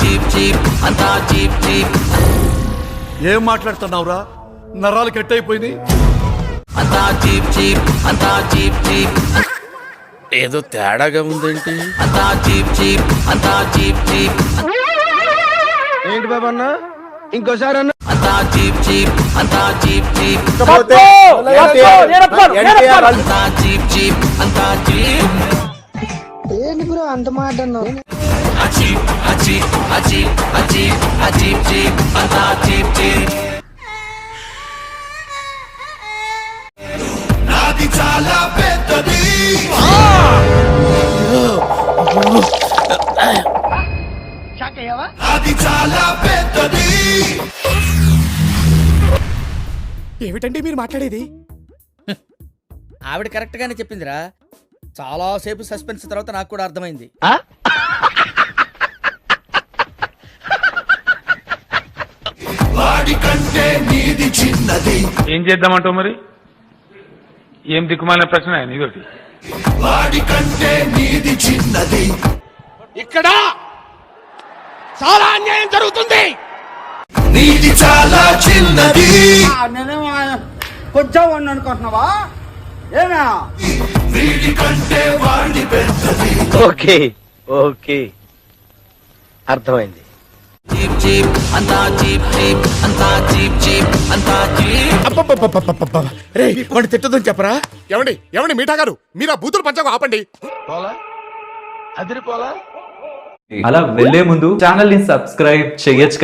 Cheap cheap అంతా cheap cheap. ఏం మాట్లాడుతున్నావురా? నరాలు కట్ అయిపోయింది. అంతా చీప్ చీప్ అంతా చీప్ చీప్. ఏదో తేడాగా ఉందేంటి? అంతా చీప్ చీప్ అంతా చీప్ చీప్. ఏంటి బాబు అన్న, ఇంకోసారి అన్న. అంతా చీప్ చీప్ అంతా చీప్ చీప్. అంతా చీప్ చీప్ అంతా చీప్. ఏంటి బ్రో అంత మాట అన్నావు? అచీప్ అచీప్ అచీప్ అచీప్ అచీప్ చీప్ అంతా చీప్ చీప్. నాది చాలా పెద్దది. అది చాలా పెద్దది. ఏమిటండి మీరు మాట్లాడేది? ఆవిడ కరెక్ట్ గానే చెప్పిందిరా. చాలా సేపు సస్పెన్స్ తర్వాత నాకు కూడా అర్థమైంది. వాడి కంటే నీది చిన్నది. ఏం చేద్దామంటావు మరి? ఏం దిక్కుమాలిన ప్రశ్న నీదోటి. వాడి కంటే నీది చిన్నది. ఇక్కడ చాలా అన్యాయం జరుగుతుంది. నీది చాలా చిన్నది. కొంచెం వాడిని అనుకుంటున్నావా? ఏనా వీడి కంటే వాడి పెద్దది. ఓకే ఓకే, అర్థమైంది. చీప్ చీప్ అంతా చీప్ చీప్ అంతా చీప్ చీప్ అంతా చీప్. రే వాడిని తిట్టదని చెప్పరా? ఏమండి మీఠా గారు, మీరు ఆ బూతులు పంచకు ఆపండి. అదిరిపోలా. అలా వెళ్లే ముందు ఛానల్ ని సబ్స్క్రైబ్ చేయొచ్చు.